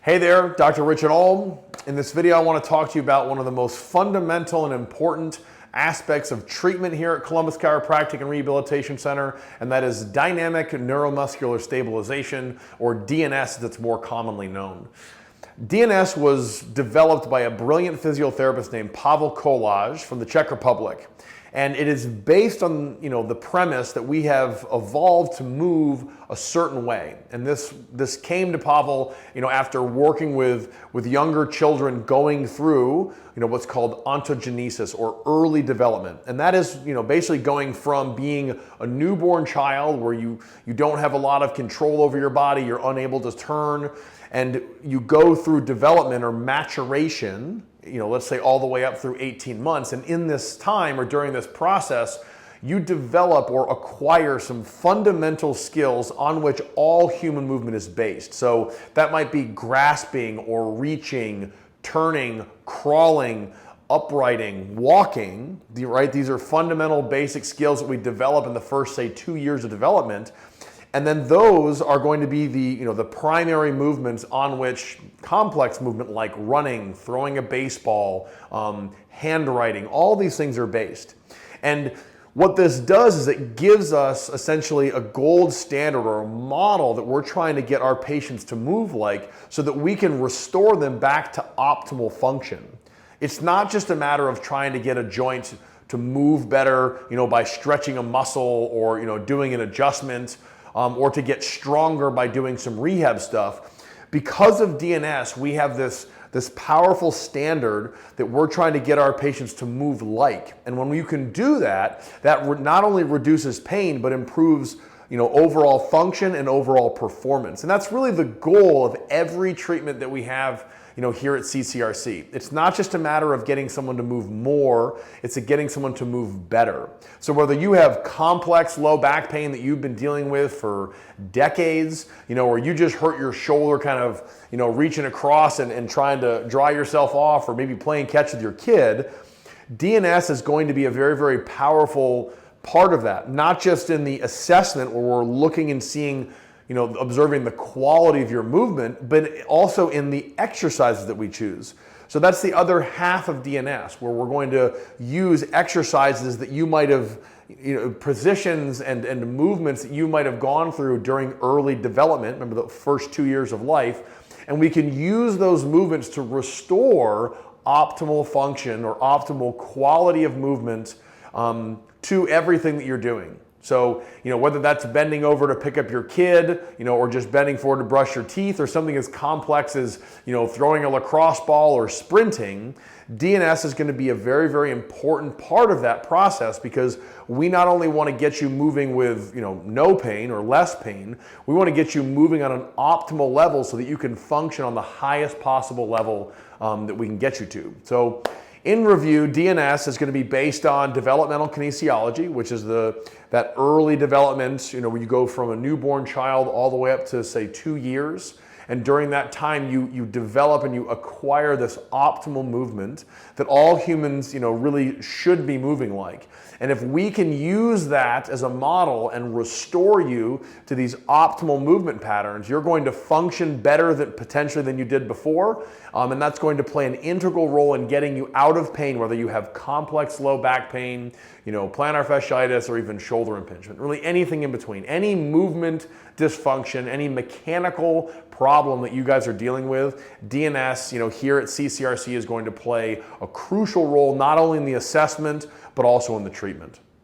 Hey there, Dr. Ulm. In this video, I want to talk to you about one of the most fundamental and important aspects of treatment here at Columbus Chiropractic and Rehabilitation Center, and that is dynamic neuromuscular stabilization, or DNS as it's more commonly known. DNS was developed by a brilliant physiotherapist named Pavel Kolaj from the Czech Republic. And it is based on the premise that we have evolved to move a certain way. And this came to Pavel after working with younger children going through what's called ontogenesis, or early development. And that is basically going from being a newborn child where you don't have a lot of control over your body, you're unable to turn, and you go through development or maturation, let's say all the way up through 18 months. And in this time, or during this process, you develop or acquire some fundamental skills on which all human movement is based. So that might be grasping or reaching, turning, crawling, uprighting, walking, right? These are fundamental basic skills that we develop in the first, say, 2 years of development. And then those are going to be the primary movements on which complex movement like running, throwing a baseball, handwriting, all these things are based. And what this does is it gives us essentially a gold standard or a model that we're trying to get our patients to move like, so that we can restore them back to optimal function. It's not just a matter of trying to get a joint to move better, by stretching a muscle or doing an adjustment. Or to get stronger by doing some rehab stuff. Because of DNS, we have this powerful standard that we're trying to get our patients to move like. And when you can do that, that not only reduces pain, but improves overall function and overall performance. And that's really the goal of every treatment that we have here at CCRC. It's not just a matter of getting someone to move more, it's getting someone to move better. So whether you have complex low back pain that you've been dealing with for decades, or you just hurt your shoulder kind of, reaching across and trying to dry yourself off, or maybe playing catch with your kid, DNS is going to be a very, very powerful part of that. Not just in the assessment where we're looking and seeing observing the quality of your movement, but also in the exercises that we choose. So that's the other half of DNS, where we're going to use exercises that you might have, positions and movements that you might have gone through during early development, remember the first 2 years of life, and we can use those movements to restore optimal function or optimal quality of movement to everything that you're doing. So, whether that's bending over to pick up your kid, or just bending forward to brush your teeth, or something as complex as, throwing a lacrosse ball or sprinting, DNS is going to be a very, very important part of that process, because we not only want to get you moving with, no pain or less pain, we want to get you moving on an optimal level so that you can function on the highest possible level that we can get you to. So, in review, DNS is going to be based on developmental kinesiology, which is that early development, where you go from a newborn child all the way up to, say, 2 years. And during that time, you develop and you acquire this optimal movement that all humans, really should be moving like. And if we can use that as a model and restore you to these optimal movement patterns, you're going to function better potentially than you did before. And that's going to play an integral role in getting you out of pain, whether you have complex low back pain, plantar fasciitis, or even shoulder impingement, really anything in between. Any movement dysfunction, any mechanical problem that you guys are dealing with, DNS, here at CCRC is going to play a crucial role, not only in the assessment, but also in the treatment.